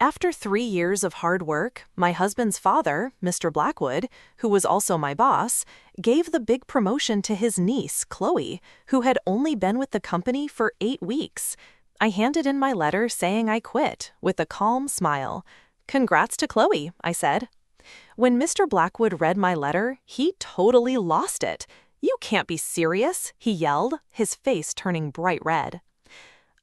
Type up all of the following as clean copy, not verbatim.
After 3 years of hard work, my husband's father, Mr. Blackwood, who was also my boss, gave the big promotion to his niece, Chloe, who had only been with the company for 8 weeks. I handed in my letter saying I quit, with a calm smile. "Congrats to Chloe," I said. When Mr. Blackwood read my letter, he totally lost it. "You can't be serious," he yelled, his face turning bright red.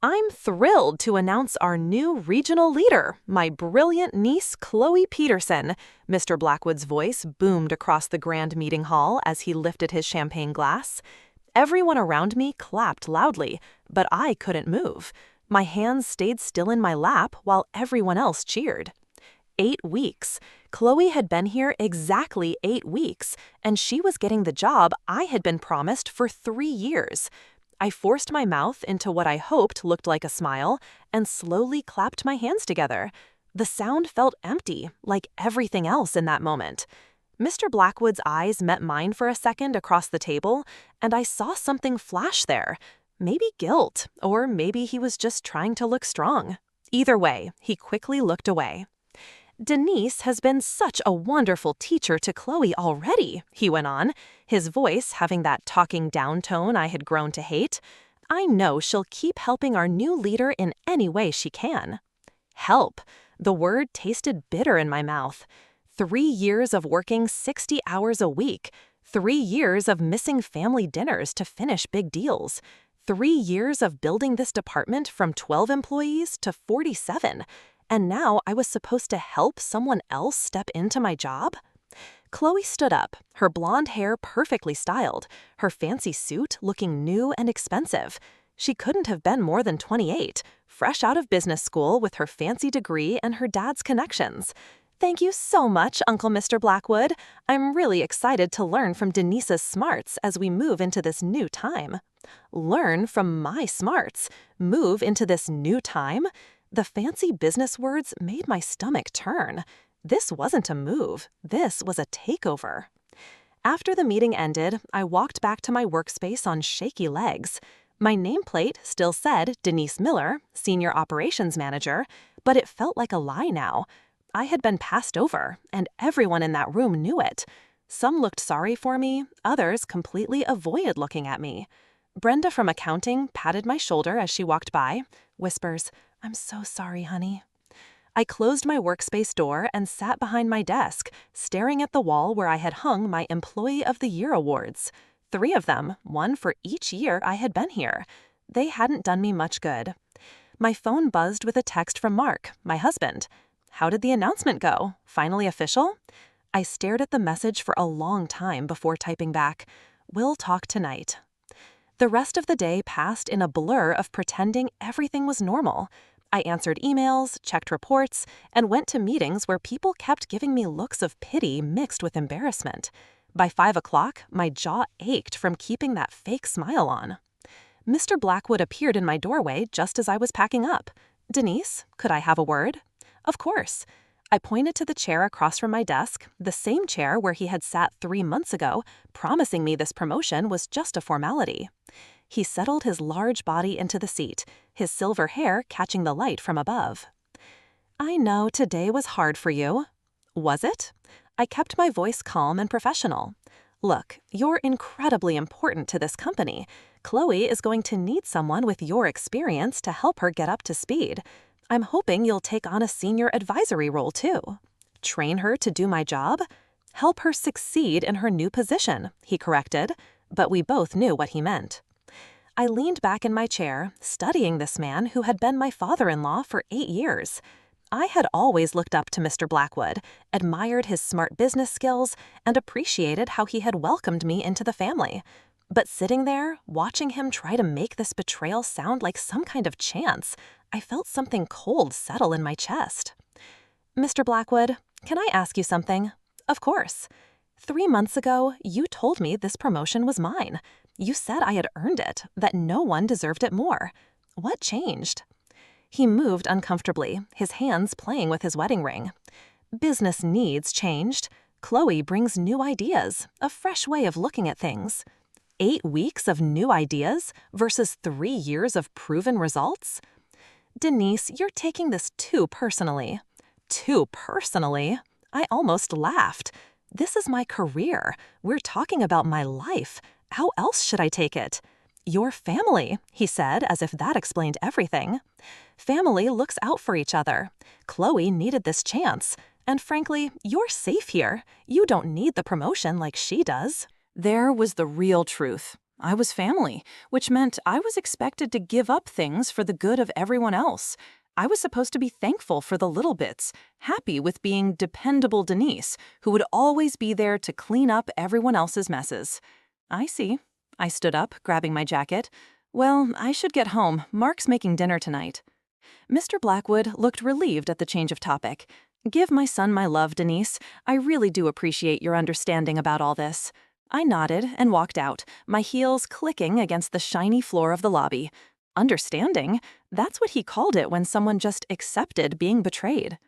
"I'm thrilled to announce our new regional leader, my brilliant niece, Chloe Peterson." Mr. Blackwood's voice boomed across the grand meeting hall as he lifted his champagne glass. Everyone around me clapped loudly, but I couldn't move. My hands stayed still in my lap while everyone else cheered. 8 weeks. Chloe had been here exactly 8 weeks, and she was getting the job I had been promised for 3 years. I forced my mouth into what I hoped looked like a smile and slowly clapped my hands together. The sound felt empty, like everything else in that moment. Mr. Blackwood's eyes met mine for a second across the table, and I saw something flash there. Maybe guilt, or maybe he was just trying to look strong. Either way, he quickly looked away. "Denise has been such a wonderful teacher to Chloe already," he went on, his voice having that talking down tone I had grown to hate. "I know she'll keep helping our new leader in any way she can." Help. The word tasted bitter in my mouth. 3 years of working 60 hours a week. 3 years of missing family dinners to finish big deals. 3 years of building this department from 12 employees to 47. And now I was supposed to help someone else step into my job? Chloe stood up, her blonde hair perfectly styled, her fancy suit looking new and expensive. She couldn't have been more than 28, fresh out of business school with her fancy degree and her dad's connections. "Thank you so much, Uncle Mr. Blackwood. I'm really excited to learn from Denise's smarts as we move into this new time." Learn from my smarts? Move into this new time? The fancy business words made my stomach turn. This wasn't a move. This was a takeover. After the meeting ended, I walked back to my workspace on shaky legs. My nameplate still said Denise Miller, Senior Operations Manager, but it felt like a lie now. I had been passed over, and everyone in that room knew it. Some looked sorry for me, others completely avoided looking at me. Brenda from accounting patted my shoulder as she walked by, whispers, "I'm so sorry, honey." I closed my workspace door and sat behind my desk, staring at the wall where I had hung my Employee of the Year awards. 3 of them, one for each year I had been here. They hadn't done me much good. My phone buzzed with a text from Mark, my husband. "How did the announcement go? Finally official?" I stared at the message for a long time before typing back, "We'll talk tonight." The rest of the day passed in a blur of pretending everything was normal. I answered emails, checked reports, and went to meetings where people kept giving me looks of pity mixed with embarrassment. By 5 o'clock, my jaw ached from keeping that fake smile on. Mr. Blackwood appeared in my doorway just as I was packing up. "Denise, could I have a word?" "Of course." I pointed to the chair across from my desk, the same chair where he had sat 3 months ago, promising me this promotion was just a formality. He settled his large body into the seat, his silver hair catching the light from above. "I know today was hard for you." "Was it?" I kept my voice calm and professional. "Look, you're incredibly important to this company. Chloe is going to need someone with your experience to help her get up to speed. I'm hoping you'll take on a senior advisory role too. Train her to do my job? Help her succeed in her new position," he corrected, but we both knew what he meant. I leaned back in my chair, studying this man who had been my father-in-law for 8 years. I had always looked up to Mr. Blackwood, admired his smart business skills, and appreciated how he had welcomed me into the family. But sitting there, watching him try to make this betrayal sound like some kind of chance, I felt something cold settle in my chest. "Mr. Blackwood, can I ask you something?" "Of course." 3 months ago, you told me this promotion was mine. You said I had earned it, that no one deserved it more. What changed?" He moved uncomfortably, his hands playing with his wedding ring. "Business needs changed. Chloe brings new ideas, a fresh way of looking at things. 8 weeks of new ideas versus 3 years of proven results? Denise, you're taking this too personally." Too personally? I almost laughed. This is my career. We're talking about my life. How else should I take it? Your family, he said, as if that explained everything. Family looks out for each other. Chloe needed this chance. And frankly, you're safe here. You don't need the promotion like she does. There was the real truth. I was family, which meant I was expected to give up things for the good of everyone else. I was supposed to be thankful for the little bits, happy with being dependable Denise, who would always be there to clean up everyone else's messes. I see. I stood up, grabbing my jacket. Well, I should get home. Mark's making dinner tonight. Mr. Blackwood looked relieved at the change of topic. Give my son my love, Denise. I really do appreciate your understanding about all this. I nodded and walked out, my heels clicking against the shiny floor of the lobby. Understanding? That's what he called it when someone just accepted being betrayed.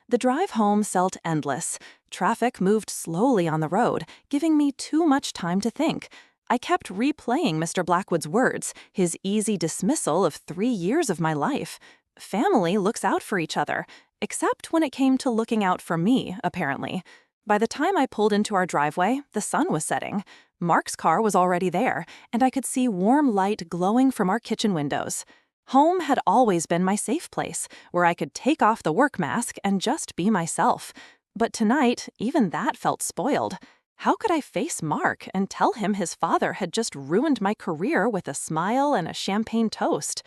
The drive home felt endless. Traffic moved slowly on the road, giving me too much time to think. I kept replaying Mr. Blackwood's words, his easy dismissal of 3 years of my life. Family looks out for each other, except when it came to looking out for me, apparently. By the time I pulled into our driveway, the sun was setting. Mark's car was already there, and I could see warm light glowing from our kitchen windows. Home had always been my safe place, where I could take off the work mask and just be myself. But tonight, even that felt spoiled. How could I face Mark and tell him his father had just ruined my career with a smile and a champagne toast?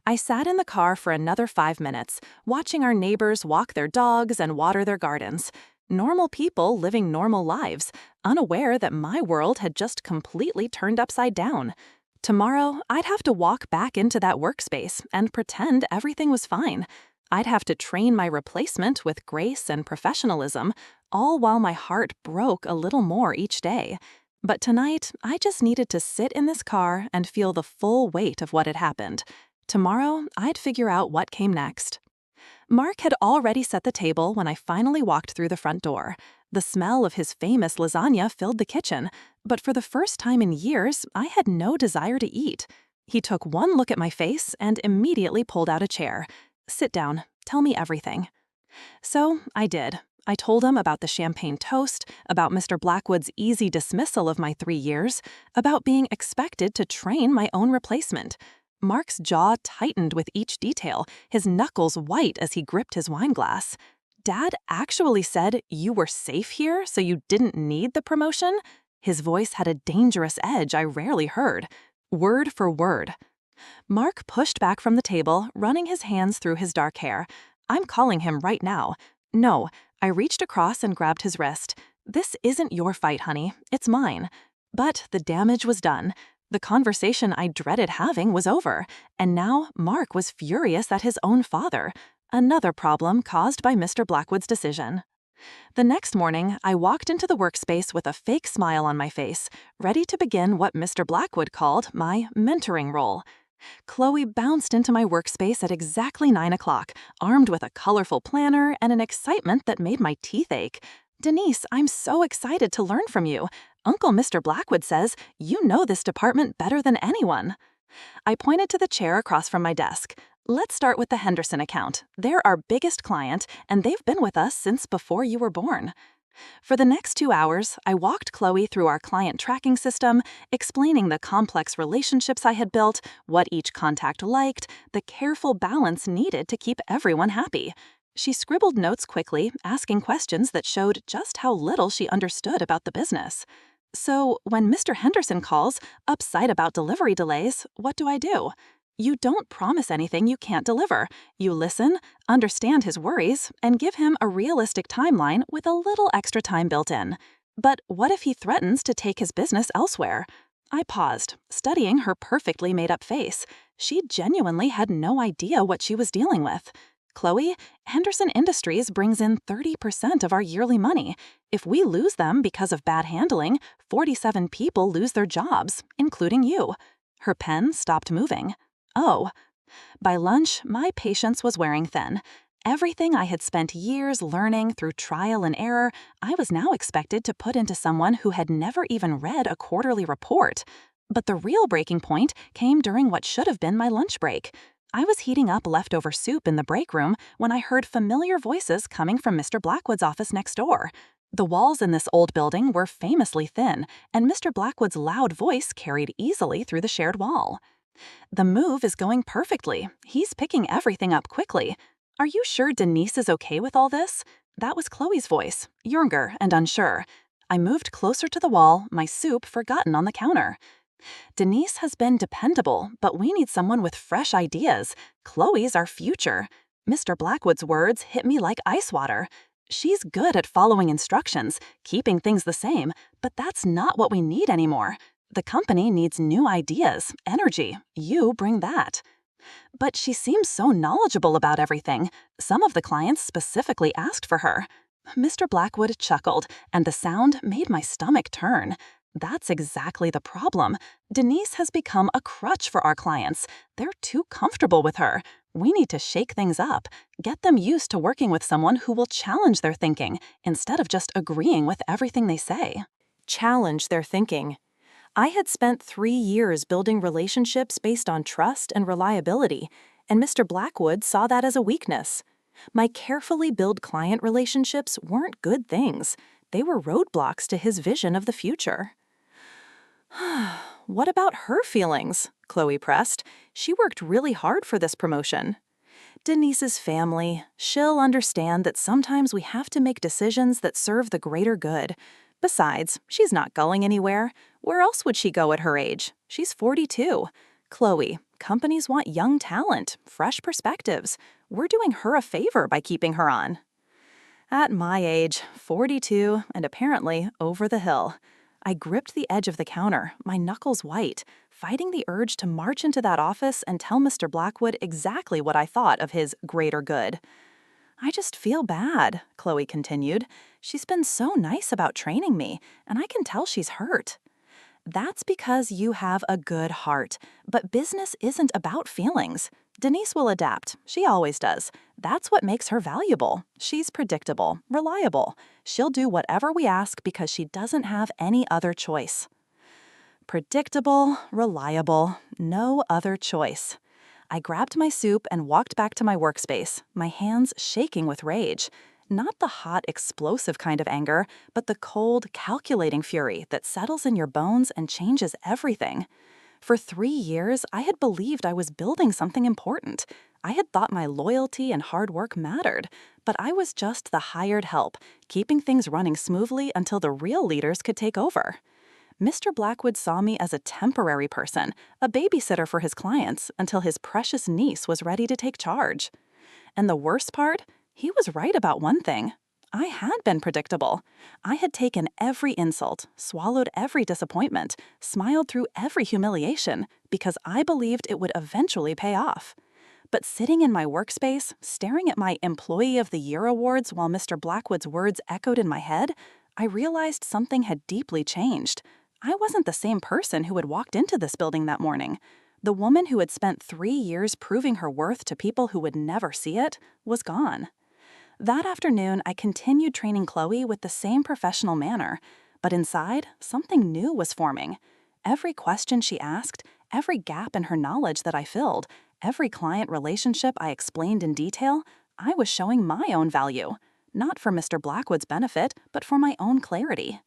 I sat in the car for another 5 minutes, watching our neighbors walk their dogs and water their gardens. Normal people living normal lives, unaware that my world had just completely turned upside down. Tomorrow, I'd have to walk back into that workspace and pretend everything was fine. I'd have to train my replacement with grace and professionalism, all while my heart broke a little more each day. But tonight, I just needed to sit in this car and feel the full weight of what had happened. Tomorrow, I'd figure out what came next. Mark had already set the table when I finally walked through the front door. The smell of his famous lasagna filled the kitchen, but for the first time in years, I had no desire to eat. He took one look at my face and immediately pulled out a chair. Sit down. Tell me everything. So I did. I told him about the champagne toast, about Mr. Blackwood's easy dismissal of my 3 years, about being expected to train my own replacement. Mark's jaw tightened with each detail, his knuckles white as he gripped his wine glass. Dad actually said you were safe here, so you didn't need the promotion? His voice had a dangerous edge I rarely heard. Word for word. Mark pushed back from the table, running his hands through his dark hair. I'm calling him right now. No, I reached across and grabbed his wrist. This isn't your fight, honey. It's mine. But the damage was done. The conversation I dreaded having was over, and now Mark was furious at his own father. Another problem caused by Mr. Blackwood's decision. The next morning, I walked into the workspace with a fake smile on my face, ready to begin what Mr. Blackwood called my mentoring role. Chloe bounced into my workspace at exactly 9 o'clock, armed with a colorful planner and an excitement that made my teeth ache. Denise, I'm so excited to learn from you. Uncle Mr. Blackwood says you know this department better than anyone. I pointed to the chair across from my desk. Let's start with the Henderson account. They're our biggest client, and they've been with us since before you were born. For the next 2 hours, I walked Chloe through our client tracking system, explaining the complex relationships I had built, what each contact liked, the careful balance needed to keep everyone happy. She scribbled notes quickly, asking questions that showed just how little she understood about the business. So, when Mr. Henderson calls, upset about delivery delays, what do? You don't promise anything you can't deliver. You listen, understand his worries, and give him a realistic timeline with a little extra time built in. But what if he threatens to take his business elsewhere? I paused, studying her perfectly made-up face. She genuinely had no idea what she was dealing with. Chloe, Henderson Industries brings in 30% of our yearly money. If we lose them because of bad handling, 47 people lose their jobs, including you. Her pen stopped moving. Oh. By lunch, my patience was wearing thin. Everything I had spent years learning through trial and error, I was now expected to put into someone who had never even read a quarterly report. But the real breaking point came during what should have been my lunch break. I was heating up leftover soup in the break room when I heard familiar voices coming from Mr. Blackwood's office next door. The walls in this old building were famously thin, and Mr. Blackwood's loud voice carried easily through the shared wall. "The move is going perfectly. He's picking everything up quickly. Are you sure Denise is okay with all this?" That was Chloe's voice, younger and unsure. I moved closer to the wall, my soup forgotten on the counter. "Denise has been dependable, but we need someone with fresh ideas. Chloe's our future." Mr. Blackwood's words hit me like ice water. "She's good at following instructions, keeping things the same, but that's not what we need anymore. The company needs new ideas, energy. You bring that." "But she seems so knowledgeable about everything. Some of the clients specifically asked for her." Mr. Blackwood chuckled, and the sound made my stomach turn. "That's exactly the problem. Denise has become a crutch for our clients. They're too comfortable with her. We need to shake things up, get them used to working with someone who will challenge their thinking instead of just agreeing with everything they say." Challenge their thinking. I had spent 3 years building relationships based on trust and reliability, and Mr. Blackwood saw that as a weakness. My carefully built client relationships weren't good things. They were roadblocks to his vision of the future. "What about her feelings?" Chloe pressed. "She worked really hard for this promotion." "Denise's family. She'll understand that sometimes we have to make decisions that serve the greater good. Besides, she's not going anywhere. Where else would she go at her age? She's 42. Chloe, companies want young talent, fresh perspectives. We're doing her a favor by keeping her on." At my age, 42, and apparently over the hill. I gripped the edge of the counter, my knuckles white, fighting the urge to march into that office and tell Mr. Blackwood exactly what I thought of his greater good. "I just feel bad," Chloe continued. "She's been so nice about training me, and I can tell she's hurt." "That's because you have a good heart, but business isn't about feelings. Denise will adapt. She always does. That's what makes her valuable. She's predictable, reliable. She'll do whatever we ask because she doesn't have any other choice." Predictable, reliable, no other choice. I grabbed my soup and walked back to my workspace, my hands shaking with rage. Not the hot, explosive kind of anger, but the cold, calculating fury that settles in your bones and changes everything. For 3 years, I had believed I was building something important. I had thought my loyalty and hard work mattered, but I was just the hired help, keeping things running smoothly until the real leaders could take over. Mr. Blackwood saw me as a temporary person, a babysitter for his clients, until his precious niece was ready to take charge. And the worst part? He was right about one thing. I had been predictable. I had taken every insult, swallowed every disappointment, smiled through every humiliation, because I believed it would eventually pay off. But sitting in my workspace, staring at my Employee of the Year awards while Mr. Blackwood's words echoed in my head, I realized something had deeply changed. I wasn't the same person who had walked into this building that morning. The woman who had spent 3 years proving her worth to people who would never see it was gone. That afternoon, I continued training Chloe with the same professional manner, but inside, something new was forming. Every question she asked, every gap in her knowledge that I filled, every client relationship I explained in detail, I was showing my own value. Not for Mr. Blackwood's benefit, but for my own clarity.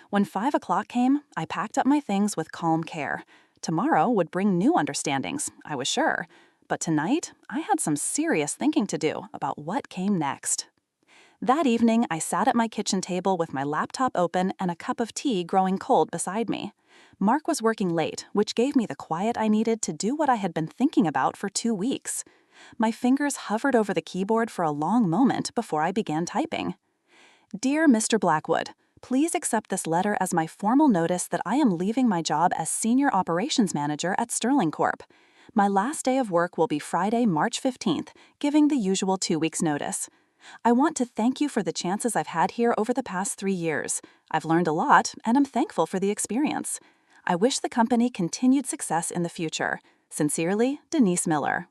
When 5 o'clock came, I packed up my things with calm care. Tomorrow would bring new understandings, I was sure. But tonight, I had some serious thinking to do about what came next. That evening, I sat at my kitchen table with my laptop open and a cup of tea growing cold beside me. Mark was working late, which gave me the quiet I needed to do what I had been thinking about for 2 weeks. My fingers hovered over the keyboard for a long moment before I began typing. "Dear Mr. Blackwood, please accept this letter as my formal notice that I am leaving my job as Senior Operations Manager at Sterling Corp. My last day of work will be Friday, March 15th, giving the usual 2 weeks' notice. I want to thank you for the chances I've had here over the past 3 years. I've learned a lot, and I'm thankful for the experience. I wish the company continued success in the future. Sincerely, Denise Miller."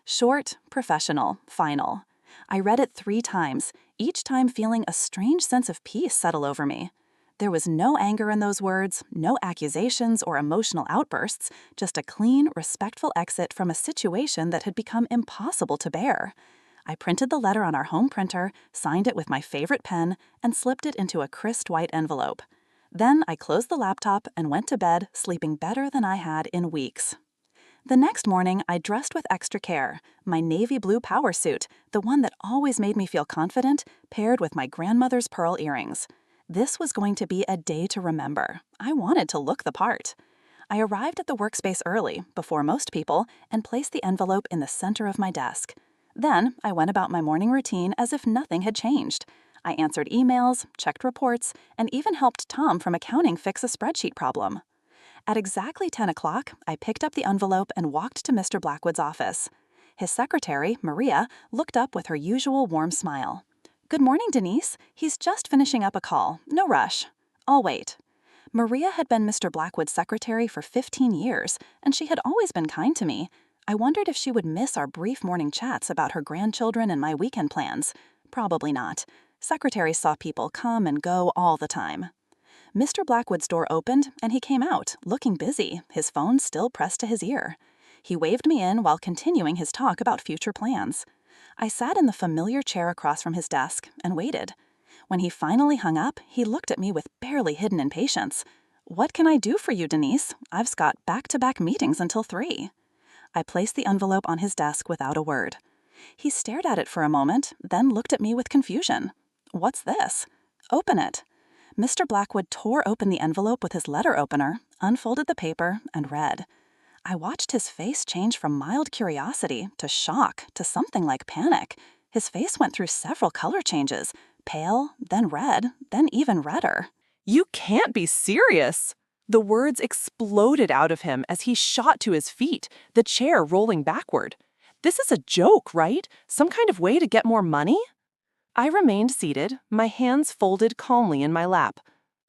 Short, professional, final. I read it 3 times, each time feeling a strange sense of peace settle over me. There was no anger in those words, no accusations or emotional outbursts, just a clean, respectful exit from a situation that had become impossible to bear. I printed the letter on our home printer, signed it with my favorite pen, and slipped it into a crisp white envelope. Then I closed the laptop and went to bed, sleeping better than I had in weeks. The next morning, I dressed with extra care, my navy blue power suit, the one that always made me feel confident, paired with my grandmother's pearl earrings. This was going to be a day to remember. I wanted to look the part. I arrived at the workspace early, before most people, and placed the envelope in the center of my desk. Then, I went about my morning routine as if nothing had changed. I answered emails, checked reports, and even helped Tom from accounting fix a spreadsheet problem. At exactly 10 o'clock, I picked up the envelope and walked to Mr. Blackwood's office. His secretary, Maria, looked up with her usual warm smile. "Good morning, Denise. He's just finishing up a call. No rush. I'll wait." Maria had been Mr. Blackwood's secretary for 15 years, and she had always been kind to me. I wondered if she would miss our brief morning chats about her grandchildren and my weekend plans. Probably not. Secretaries saw people come and go all the time. Mr. Blackwood's door opened, and he came out, looking busy, his phone still pressed to his ear. He waved me in while continuing his talk about future plans. I sat in the familiar chair across from his desk and waited. When he finally hung up, he looked at me with barely hidden impatience. "What can I do for you, Denise? I've got back-to-back meetings until 3. I placed the envelope on his desk without a word. He stared at it for a moment, then looked at me with confusion. "What's this?" "Open it." Mr. Blackwood tore open the envelope with his letter opener, unfolded the paper, and read. I watched his face change from mild curiosity to shock to something like panic. His face went through several color changes, pale, then red, then even redder. "You can't be serious!" The words exploded out of him as he shot to his feet, the chair rolling backward. "This is a joke, right? Some kind of way to get more money?" I remained seated, my hands folded calmly in my lap.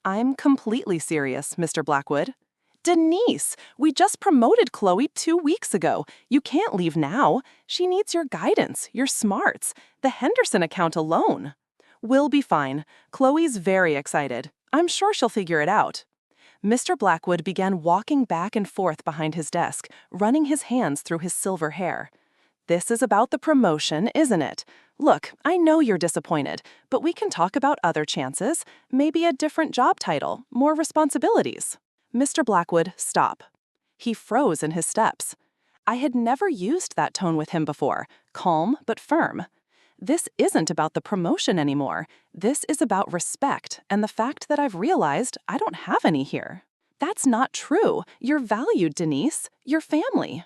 "I'm completely serious, Mr. Blackwood." "Denise, we just promoted Chloe 2 weeks ago. You can't leave now. She needs your guidance, your smarts, the Henderson account alone." "We'll be fine. Chloe's very excited. I'm sure she'll figure it out." Mr. Blackwood began walking back and forth behind his desk, running his hands through his silver hair. "This is about the promotion, isn't it? Look, I know you're disappointed, but we can talk about other chances, maybe a different job title, more responsibilities." "Mr. Blackwood, stop." He froze in his steps. I had never used that tone with him before, calm but firm. This isn't about the promotion anymore. This is about respect and the fact that I've realized I don't have any here. "That's not true. You're valued, Denise. You're family."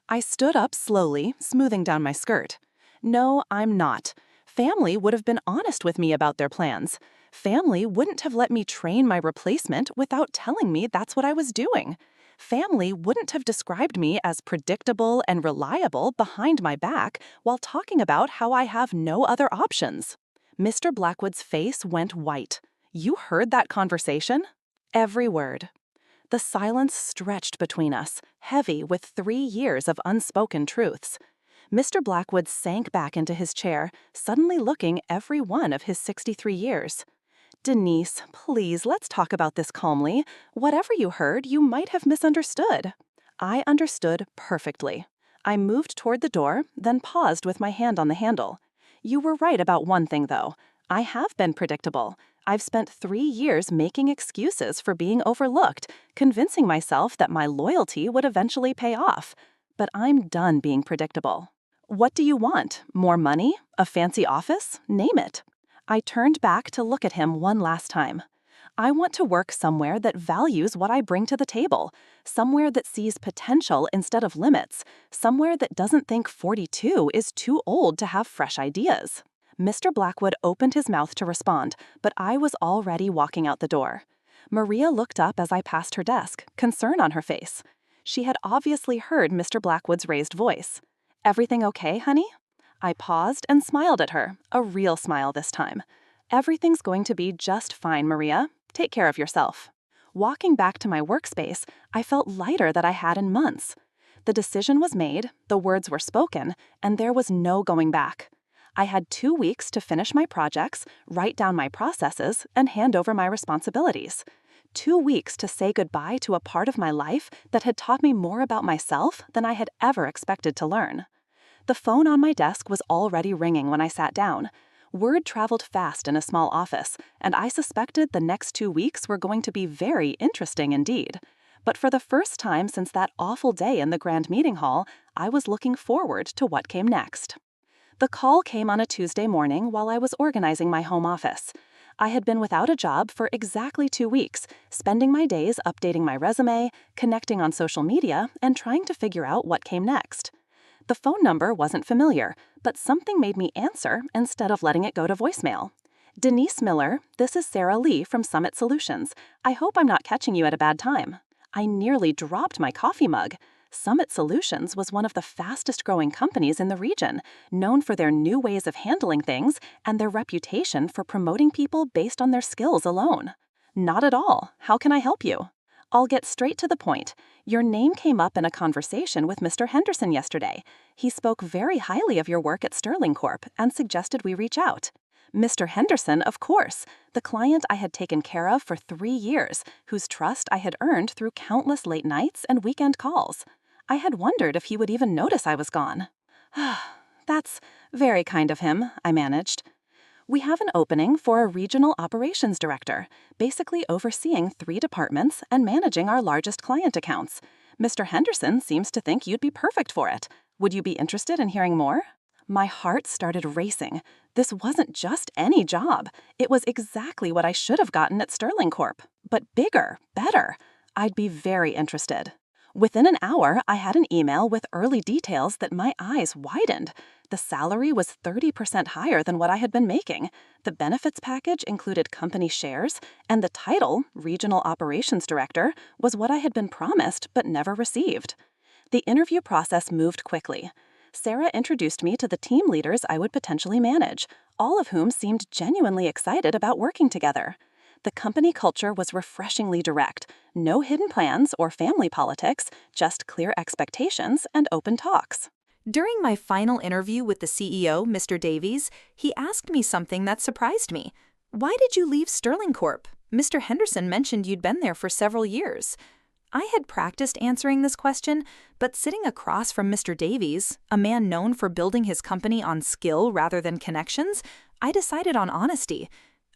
I stood up slowly, smoothing down my skirt. "No, I'm not. Family would have been honest with me about their plans. Family wouldn't have let me train my replacement without telling me that's what I was doing. Family wouldn't have described me as predictable and reliable behind my back while talking about how I have no other options." Mr. Blackwood's face went white. "You heard that conversation?" "Every word." The silence stretched between us, heavy with 3 years of unspoken truths. Mr. Blackwood sank back into his chair, suddenly looking every one of his 63 years. "Denise, please, let's talk about this calmly. Whatever you heard, you might have misunderstood." I understood perfectly. I moved toward the door, then paused with my hand on the handle. "You were right about one thing, though. I have been predictable. I've spent 3 years making excuses for being overlooked, convincing myself that my loyalty would eventually pay off. But I'm done being predictable. What do you want? More money? A fancy office? Name it." I turned back to look at him one last time. I want to work somewhere that values what I bring to the table, somewhere that sees potential instead of limits, somewhere that doesn't think 42 is too old to have fresh ideas. Mr. Blackwood opened his mouth to respond, but I was already walking out the door. Maria looked up as I passed her desk, concern on her face. She had obviously heard Mr. Blackwood's raised voice. "Everything okay, honey?" I paused and smiled at her, a real smile this time. "Everything's going to be just fine, Maria. Take care of yourself." Walking back to my workspace, I felt lighter than I had in months. The decision was made, the words were spoken, and there was no going back. I had 2 weeks to finish my projects, write down my processes, and hand over my responsibilities. 2 weeks to say goodbye to a part of my life that had taught me more about myself than I had ever expected to learn. The phone on my desk was already ringing when I sat down. Word traveled fast in a small office, and I suspected the next 2 weeks were going to be very interesting indeed. But for the first time since that awful day in the grand meeting hall, I was looking forward to what came next. The call came on a Tuesday morning while I was organizing my home office. I had been without a job for exactly 2 weeks, spending my days updating my resume, connecting on social media, and trying to figure out what came next. The phone number wasn't familiar, but something made me answer instead of letting it go to voicemail. Denise Miller, this is Sarah Lee from Summit Solutions. I hope I'm not catching you at a bad time. I nearly dropped my coffee mug. Summit Solutions was one of the fastest-growing companies in the region, known for their new ways of handling things and their reputation for promoting people based on their skills alone. Not at all. How can I help you? I'll get straight to the point. Your name came up in a conversation with Mr. Henderson yesterday. He spoke very highly of your work at Sterling Corp and suggested we reach out. Mr. Henderson, of course, the client I had taken care of for 3 years, whose trust I had earned through countless late nights and weekend calls. I had wondered if he would even notice I was gone. That's very kind of him, I managed. We have an opening for a regional operations director, basically overseeing 3 departments and managing our largest client accounts. Mr. Henderson seems to think you'd be perfect for it. Would you be interested in hearing more? My heart started racing. This wasn't just any job. It was exactly what I should have gotten at Sterling Corp. But bigger, better. I'd be very interested. Within an hour, I had an email with early details that my eyes widened. The salary was 30% higher than what I had been making. The benefits package included company shares, and the title, Regional Operations Director, was what I had been promised but never received. The interview process moved quickly. Sarah introduced me to the team leaders I would potentially manage, all of whom seemed genuinely excited about working together. The company culture was refreshingly direct. No hidden plans or family politics, just clear expectations and open talks. During my final interview with the CEO, Mr. Davies, he asked me something that surprised me. Why did you leave Sterling Corp? Mr. Henderson mentioned you'd been there for several years. I had practiced answering this question, but sitting across from Mr. Davies, a man known for building his company on skill rather than connections, I decided on honesty.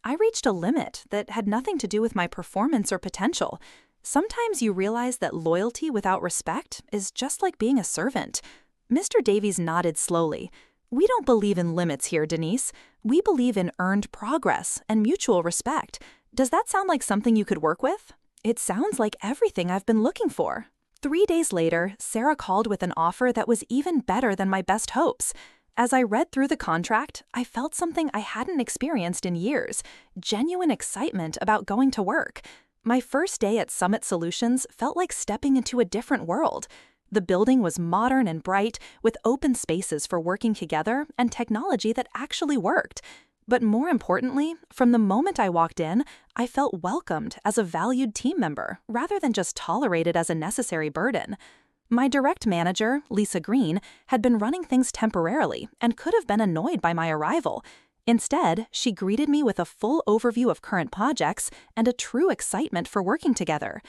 I reached a limit that had nothing to do with my performance or potential. Sometimes you realize that loyalty without respect is just like being a servant. Mr. Davies nodded slowly. We don't believe in limits here, Denise. We believe in earned progress and mutual respect. Does that sound like something you could work with? It sounds like everything I've been looking for. 3 days later, Sarah called with an offer that was even better than my best hopes. As I read through the contract, I felt something I hadn't experienced in years, genuine excitement about going to work. My first day at Summit Solutions felt like stepping into a different world. The building was modern and bright, with open spaces for working together and technology that actually worked. But more importantly, from the moment I walked in, I felt welcomed as a valued team member rather than just tolerated as a necessary burden. My direct manager, Lisa Green, had been running things temporarily and could have been annoyed by my arrival. Instead, she greeted me with a full overview of current projects and a true excitement for working together.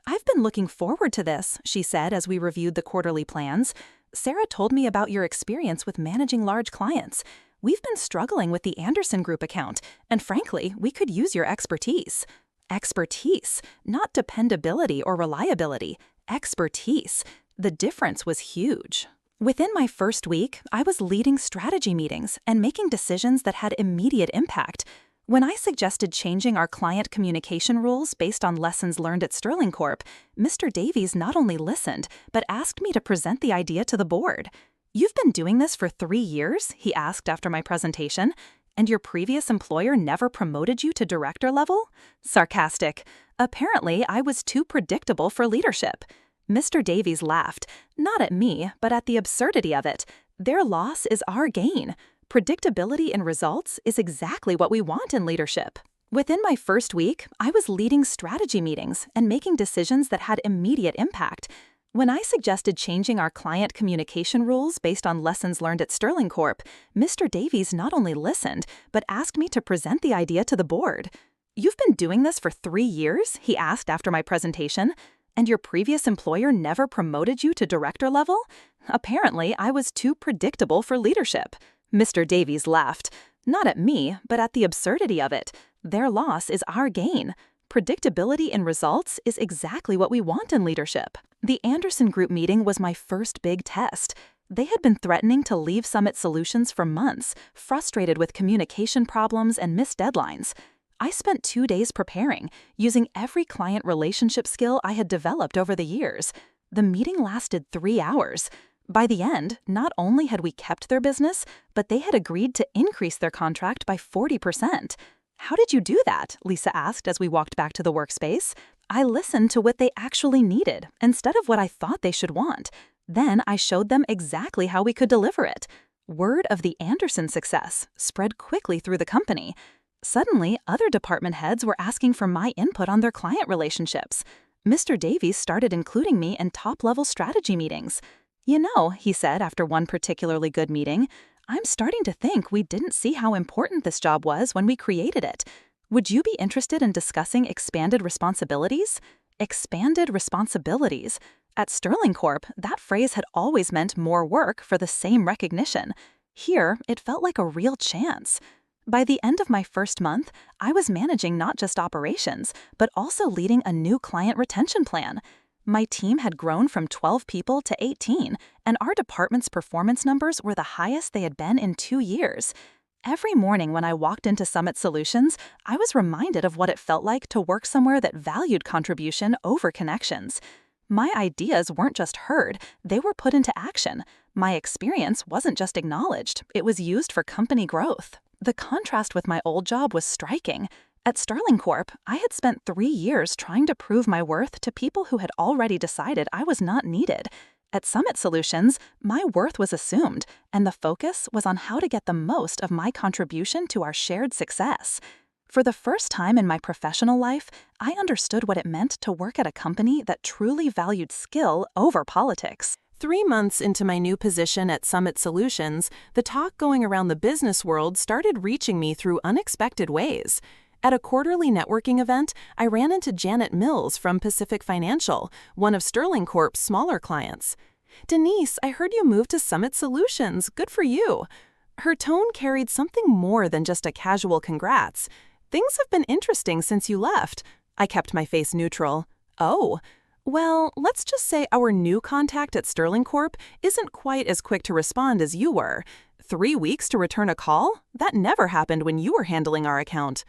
I've been looking forward to this, she said as we reviewed the quarterly plans. Sarah told me about your experience with managing large clients. We've been struggling with the Anderson Group account, and frankly, we could use your expertise. Expertise, not dependability or reliability. Expertise. The difference was huge. Within my first week, I was leading strategy meetings and making decisions that had immediate impact. When I suggested changing our client communication rules based on lessons learned at Sterling Corp, Mr. Davies not only listened, but asked me to present the idea to the board. You've been doing this for 3 years, he asked after my presentation, and your previous employer never promoted you to director level? Sarcastic. Apparently, I was too predictable for leadership. Mr. Davies laughed, not at me, but at the absurdity of it. Their loss is our gain. Predictability in results is exactly what we want in leadership. Within my first week, I was leading strategy meetings and making decisions that had immediate impact. When I suggested changing our client communication rules based on lessons learned at Sterling Corp, Mr. Davies not only listened, but asked me to present the idea to the board. "You've been doing this for 3 years?" he asked after my presentation. "And your previous employer never promoted you to director level?" Apparently, I was too predictable for leadership. Mr. Davies laughed. Not at me, but at the absurdity of it. Their loss is our gain. Predictability in results is exactly what we want in leadership. The Anderson Group meeting was my first big test. They had been threatening to leave Summit Solutions for months, frustrated with communication problems and missed deadlines. I spent 2 days preparing, using every client relationship skill I had developed over the years. The meeting lasted 3 hours. By the end, not only had we kept their business, but they had agreed to increase their contract by 40%. "How did you do that?" Lisa asked as we walked back to the workspace. "I listened to what they actually needed, instead of what I thought they should want. Then I showed them exactly how we could deliver it." Word of the Anderson success spread quickly through the company. Suddenly, other department heads were asking for my input on their client relationships. Mr. Davies started including me in top-level strategy meetings. "You know," he said after one particularly good meeting, "I'm starting to think we didn't see how important this job was when we created it. Would you be interested in discussing expanded responsibilities?" Expanded responsibilities. At Sterling Corp, that phrase had always meant more work for the same recognition. Here, it felt like a real chance. By the end of my first month, I was managing not just operations, but also leading a new client retention plan. My team had grown from 12 people to 18, and our department's performance numbers were the highest they had been in 2 years. Every morning when I walked into Summit Solutions, I was reminded of what it felt like to work somewhere that valued contribution over connections. My ideas weren't just heard, they were put into action. My experience wasn't just acknowledged, it was used for company growth. The contrast with my old job was striking. At Sterling Corp, I had spent 3 years trying to prove my worth to people who had already decided I was not needed. At Summit Solutions, my worth was assumed, and the focus was on how to get the most of my contribution to our shared success. For the first time in my professional life, I understood what it meant to work at a company that truly valued skill over politics. 3 months into my new position at Summit Solutions, the talk going around the business world started reaching me through unexpected ways. At a quarterly networking event, I ran into Janet Mills from Pacific Financial, one of Sterling Corp's smaller clients. "Denise, I heard you moved to Summit Solutions. Good for you." Her tone carried something more than just a casual congrats. "Things have been interesting since you left." I kept my face neutral. "Oh. Well, let's just say our new contact at Sterling Corp isn't quite as quick to respond as you were. 3 weeks to return a call? That never happened when you were handling our account."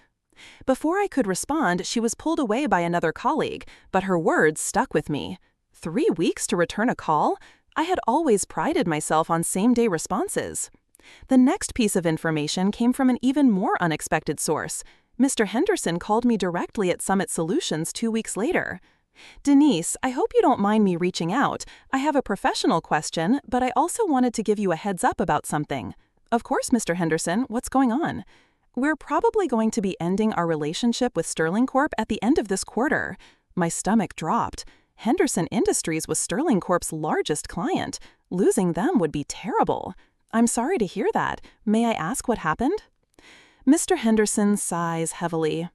Before I could respond, she was pulled away by another colleague, but her words stuck with me. 3 weeks to return a call? I had always prided myself on same-day responses. The next piece of information came from an even more unexpected source. Mr. Henderson called me directly at Summit Solutions 2 weeks later. "Denise, I hope you don't mind me reaching out. I have a professional question, but I also wanted to give you a heads up about something." "Of course, Mr. Henderson, what's going on?" "We're probably going to be ending our relationship with Sterling Corp at the end of this quarter." My stomach dropped. Henderson Industries was Sterling Corp's largest client. Losing them would be terrible. "I'm sorry to hear that. May I ask what happened?" Mr. Henderson sighs heavily.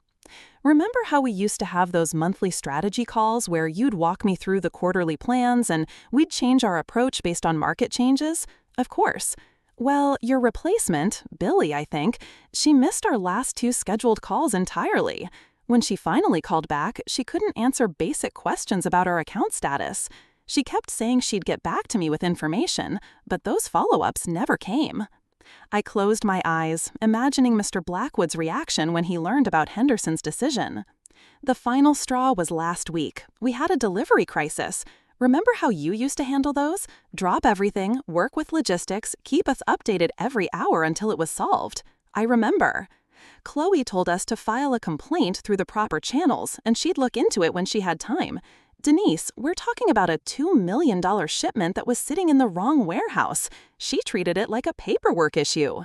"Remember how we used to have those monthly strategy calls where you'd walk me through the quarterly plans and we'd change our approach based on market changes? Of course. Well, your replacement, Billy, I think, she missed our last 2 scheduled calls entirely. When she finally called back, she couldn't answer basic questions about our account status. She kept saying she'd get back to me with information, but those follow-ups never came." I closed my eyes, imagining Mr. Blackwood's reaction when he learned about Henderson's decision. "The final straw was last week. We had a delivery crisis. Remember how you used to handle those? Drop everything, work with logistics, keep us updated every hour until it was solved." I remember. "Chloe told us to file a complaint through the proper channels, and she'd look into it when she had time. Denise, we're talking about a $2 million shipment that was sitting in the wrong warehouse. She treated it like a paperwork issue."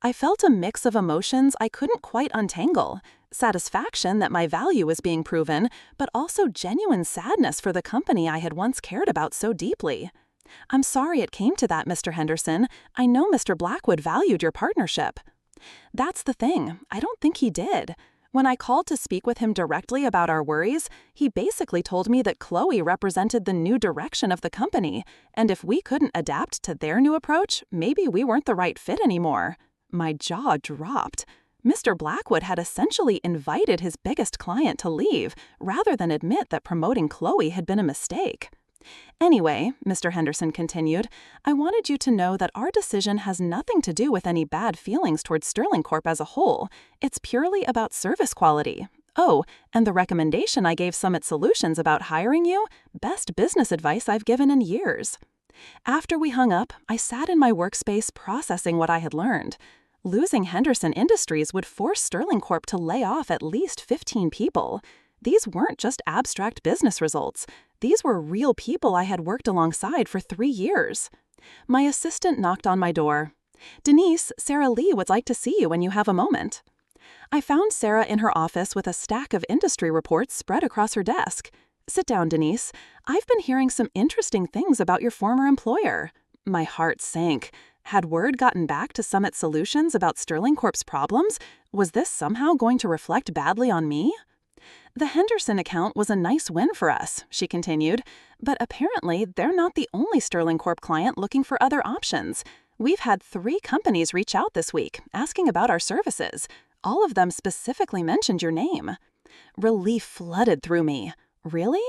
I felt a mix of emotions I couldn't quite untangle. Satisfaction that my value was being proven, but also genuine sadness for the company I had once cared about so deeply. "I'm sorry it came to that, Mr. Henderson. I know Mr. Blackwood valued your partnership." That's the thing, I don't think he did. When I called to speak with him directly about our worries, he basically told me that Chloe represented the new direction of the company, and if we couldn't adapt to their new approach, maybe we weren't the right fit anymore. My jaw dropped. Mr. Blackwood had essentially invited his biggest client to leave, rather than admit that promoting Chloe had been a mistake. "Anyway," Mr. Henderson continued, "I wanted you to know that our decision has nothing to do with any bad feelings towards Sterling Corp as a whole. It's purely about service quality. Oh, and the recommendation I gave Summit Solutions about hiring you, best business advice I've given in years." After we hung up, I sat in my workspace processing what I had learned. Losing Henderson Industries would force Sterling Corp to lay off at least 15 people. These weren't just abstract business results. These were real people I had worked alongside for 3 years. My assistant knocked on my door. "Denise, Sarah Lee would like to see you when you have a moment." I found Sarah in her office with a stack of industry reports spread across her desk. "Sit down, Denise. I've been hearing some interesting things about your former employer." My heart sank. Had word gotten back to Summit Solutions about Sterling Corp's problems? Was this somehow going to reflect badly on me? "The Henderson account was a nice win for us," she continued, "but apparently they're not the only Sterling Corp client looking for other options. We've had 3 companies reach out this week, asking about our services. All of them specifically mentioned your name." Relief flooded through me. "Really?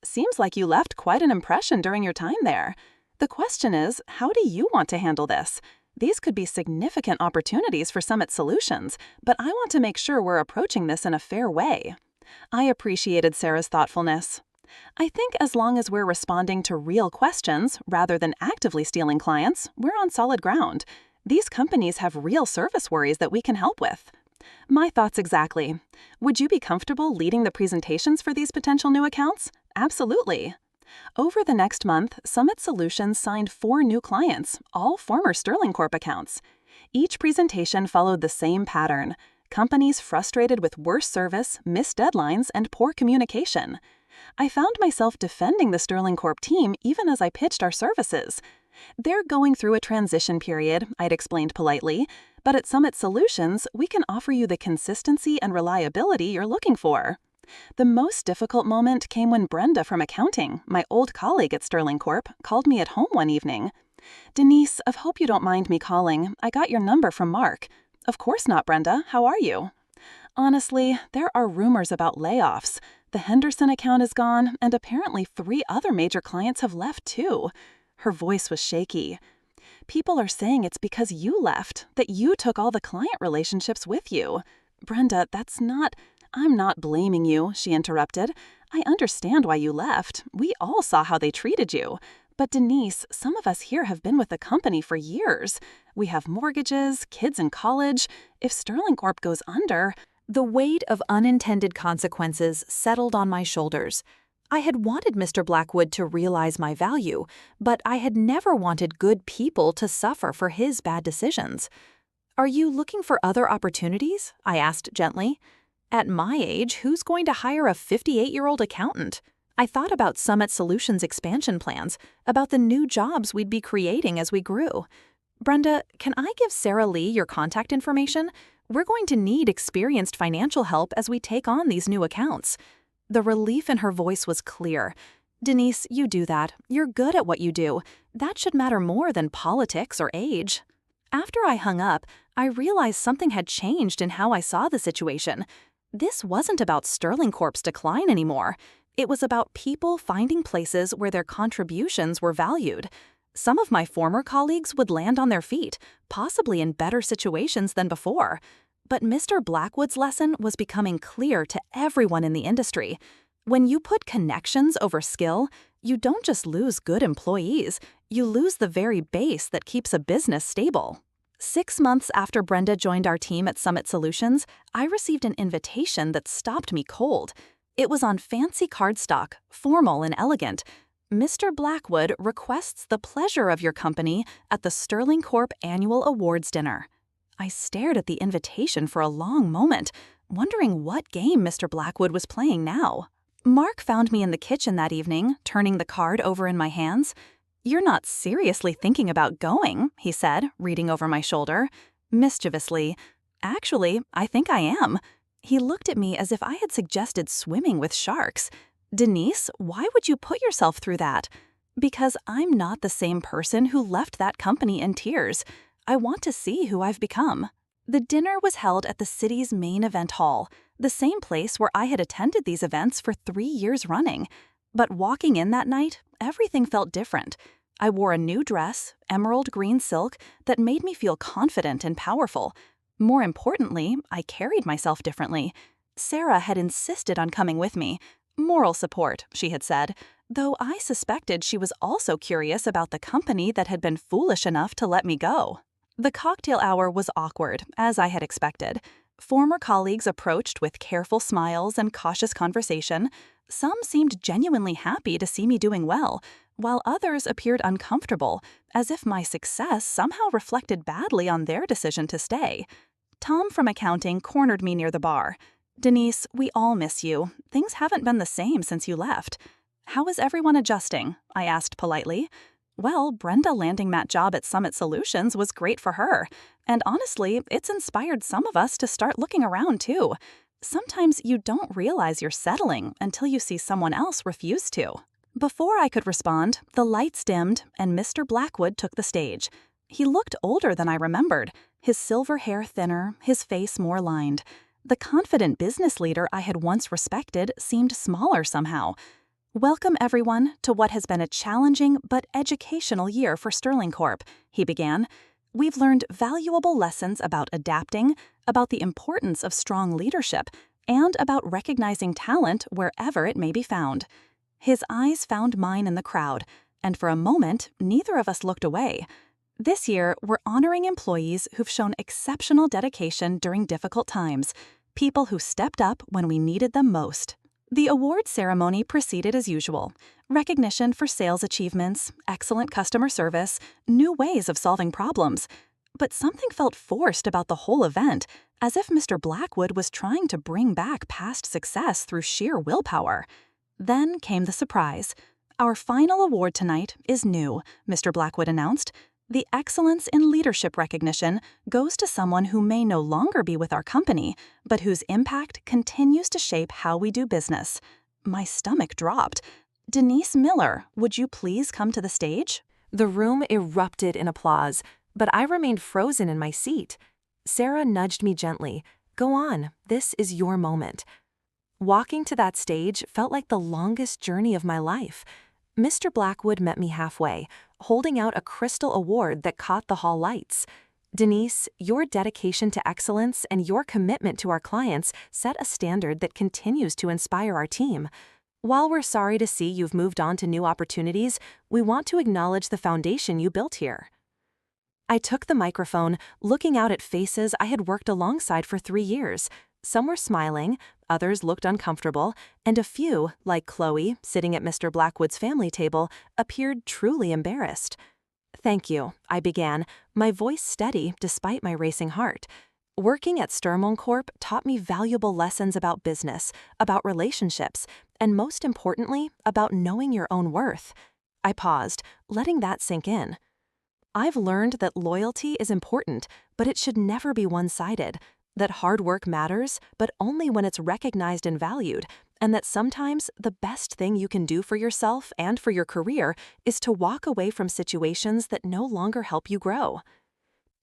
Seems like you left quite an impression during your time there. The question is, how do you want to handle this? These could be significant opportunities for Summit Solutions, but I want to make sure we're approaching this in a fair way." I appreciated Sarah's thoughtfulness. "I think as long as we're responding to real questions rather than actively stealing clients, we're on solid ground. These companies have real service worries that we can help with." My thoughts exactly. "Would you be comfortable leading the presentations for these potential new accounts?" "Absolutely." Over the next month, Summit Solutions signed 4 new clients, all former Sterling Corp accounts. Each presentation followed the same pattern. Companies frustrated with worse service, missed deadlines, and poor communication. I found myself defending the Sterling Corp team even as I pitched our services. "They're going through a transition period," I'd explained politely, "but at Summit Solutions, we can offer you the consistency and reliability you're looking for." The most difficult moment came when Brenda from accounting, my old colleague at Sterling Corp, called me at home one evening. "Denise, I hope you don't mind me calling. I got your number from Mark." "Of course not, Brenda. How are you?" "Honestly, there are rumors about layoffs. The Henderson account is gone, and apparently 3 other major clients have left too." Her voice was shaky. "People are saying it's because you left, that you took all the client relationships with you." "Brenda, I'm not blaming you," she interrupted. "I understand why you left. We all saw how they treated you. But Denise, some of us here have been with the company for years. We have mortgages, kids in college. If Sterling Corp goes under..." The weight of unintended consequences settled on my shoulders. I had wanted Mr. Blackwood to realize my value, but I had never wanted good people to suffer for his bad decisions. "Are you looking for other opportunities?" I asked gently. At my age, who's going to hire a 58-year-old accountant? I thought about Summit Solutions' expansion plans, about the new jobs we'd be creating as we grew. "Brenda, can I give Sarah Lee your contact information? We're going to need experienced financial help as we take on these new accounts." The relief in her voice was clear. "Denise, you do that. You're good at what you do. That should matter more than politics or age." After I hung up, I realized something had changed in how I saw the situation. This wasn't about Sterling Corp's decline anymore. It was about people finding places where their contributions were valued. Some of my former colleagues would land on their feet, possibly in better situations than before. But Mr. Blackwood's lesson was becoming clear to everyone in the industry. When you put connections over skill, you don't just lose good employees, you lose the very base that keeps a business stable. 6 months after Brenda joined our team at Summit Solutions, I received an invitation that stopped me cold. It was on fancy cardstock, formal and elegant. "Mr. Blackwood requests the pleasure of your company at the Sterling Corp Annual Awards Dinner." I stared at the invitation for a long moment, wondering what game Mr. Blackwood was playing now. Mark found me in the kitchen that evening, turning the card over in my hands. "You're not seriously thinking about going," he said, reading over my shoulder. Mischievously, "Actually, I think I am." He looked at me as if I had suggested swimming with sharks. "Denise, why would you put yourself through that?" "Because I'm not the same person who left that company in tears. I want to see who I've become." The dinner was held at the city's main event hall, the same place where I had attended these events for 3 years running. But walking in that night, everything felt different. I wore a new dress, emerald green silk, that made me feel confident and powerful. More importantly, I carried myself differently. Sarah had insisted on coming with me. Moral support, she had said, though I suspected she was also curious about the company that had been foolish enough to let me go. The cocktail hour was awkward, as I had expected. Former colleagues approached with careful smiles and cautious conversation. Some seemed genuinely happy to see me doing well, while others appeared uncomfortable, as if my success somehow reflected badly on their decision to stay. Tom from accounting cornered me near the bar. "Denise, we all miss you. Things haven't been the same since you left." "How is everyone adjusting?" I asked politely. "Well, Brenda landing that job at Summit Solutions was great for her. And honestly, it's inspired some of us to start looking around too. Sometimes you don't realize you're settling until you see someone else refuse to." Before I could respond, the lights dimmed and Mr. Blackwood took the stage. He looked older than I remembered, his silver hair thinner, his face more lined. The confident business leader I had once respected seemed smaller somehow. "Welcome, everyone, to what has been a challenging but educational year for Sterling Corp," he began. "We've learned valuable lessons about adapting, about the importance of strong leadership, and about recognizing talent wherever it may be found." His eyes found mine in the crowd, and for a moment, neither of us looked away. "This year, we're honoring employees who've shown exceptional dedication during difficult times, people who stepped up when we needed them most." The award ceremony proceeded as usual. Recognition for sales achievements, excellent customer service, new ways of solving problems. But something felt forced about the whole event, as if Mr. Blackwood was trying to bring back past success through sheer willpower. Then came the surprise. "Our final award tonight is new," Mr. Blackwood announced. "The Excellence in Leadership recognition goes to someone who may no longer be with our company, but whose impact continues to shape how we do business." My stomach dropped. "Denise Miller, would you please come to the stage?" The room erupted in applause, but I remained frozen in my seat. Sarah nudged me gently. "Go on, this is your moment." Walking to that stage felt like the longest journey of my life. Mr. Blackwood met me halfway, holding out a crystal award that caught the hall lights. "Denise, your dedication to excellence and your commitment to our clients set a standard that continues to inspire our team. While we're sorry to see you've moved on to new opportunities, we want to acknowledge the foundation you built here." I took the microphone, looking out at faces I had worked alongside for 3 years. Some were smiling, others looked uncomfortable, and a few, like Chloe, sitting at Mr. Blackwood's family table, appeared truly embarrassed. "Thank you," I began, my voice steady despite my racing heart. "Working at Sterling Corp taught me valuable lessons about business, about relationships, and most importantly, about knowing your own worth." I paused, letting that sink in. "I've learned that loyalty is important, but it should never be one-sided. That hard work matters, but only when it's recognized and valued, and that sometimes the best thing you can do for yourself and for your career is to walk away from situations that no longer help you grow."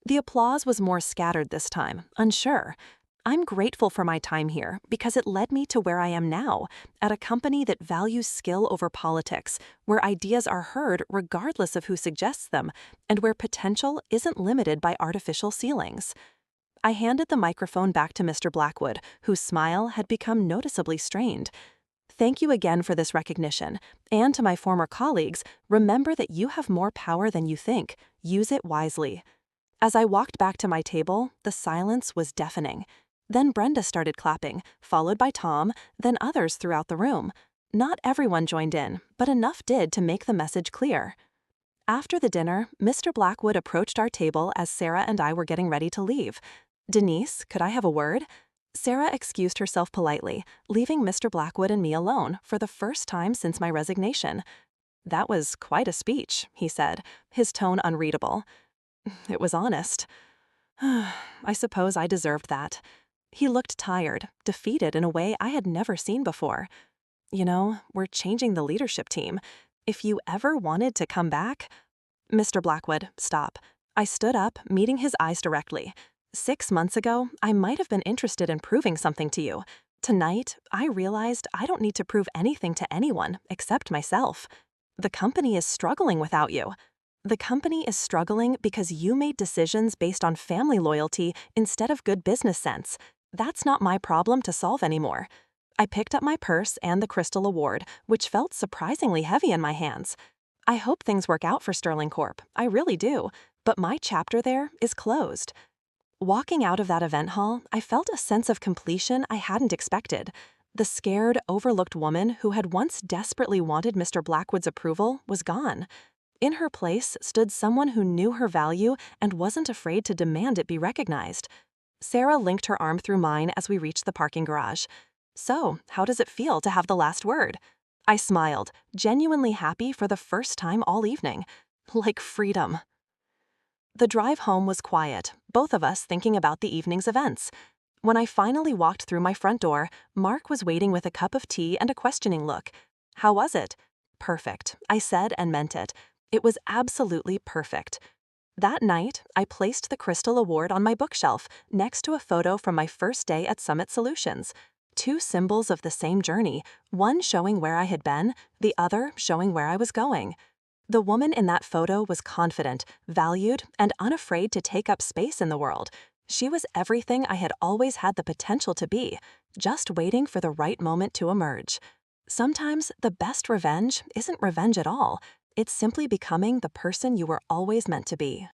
The applause was more scattered this time, unsure. I'm grateful for my time here because it led me to where I am now, at a company that values skill over politics, where ideas are heard regardless of who suggests them, and where potential isn't limited by artificial ceilings. I handed the microphone back to Mr. Blackwood, whose smile had become noticeably strained. "Thank you again for this recognition, and to my former colleagues, remember that you have more power than you think. Use it wisely." As I walked back to my table, the silence was deafening. Then Brenda started clapping, followed by Tom, then others throughout the room. Not everyone joined in, but enough did to make the message clear. After the dinner, Mr. Blackwood approached our table as Sarah and I were getting ready to leave. "Denise, could I have a word?" Sarah excused herself politely, leaving Mr. Blackwood and me alone for the first time since my resignation. "That was quite a speech," he said, his tone unreadable. It was honest. I suppose I deserved that. He looked tired, defeated in a way I had never seen before. "You know, we're changing the leadership team. If you ever wanted to come back—" "Mr. Blackwood, stop." I stood up, meeting his eyes directly. "6 months ago, I might have been interested in proving something to you. Tonight, I realized I don't need to prove anything to anyone except myself. The company is struggling without you. The company is struggling because you made decisions based on family loyalty instead of good business sense. That's not my problem to solve anymore." I picked up my purse and the Crystal Award, which felt surprisingly heavy in my hands. "I hope things work out for Sterling Corp. I really do. But my chapter there is closed." Walking out of that event hall, I felt a sense of completion I hadn't expected. The scared, overlooked woman who had once desperately wanted Mr. Blackwood's approval was gone. In her place stood someone who knew her value and wasn't afraid to demand it be recognized. Sarah linked her arm through mine as we reached the parking garage. "So, how does it feel to have the last word?" I smiled, genuinely happy for the first time all evening. Like freedom. The drive home was quiet, both of us thinking about the evening's events. When I finally walked through my front door, Mark was waiting with a cup of tea and a questioning look. "How was it?" "Perfect," I said and meant it. It was absolutely perfect. That night, I placed the Crystal Award on my bookshelf next to a photo from my first day at Summit Solutions. 2 symbols of the same journey, one showing where I had been, the other showing where I was going. The woman in that photo was confident, valued, and unafraid to take up space in the world. She was everything I had always had the potential to be, just waiting for the right moment to emerge. Sometimes the best revenge isn't revenge at all. It's simply becoming the person you were always meant to be.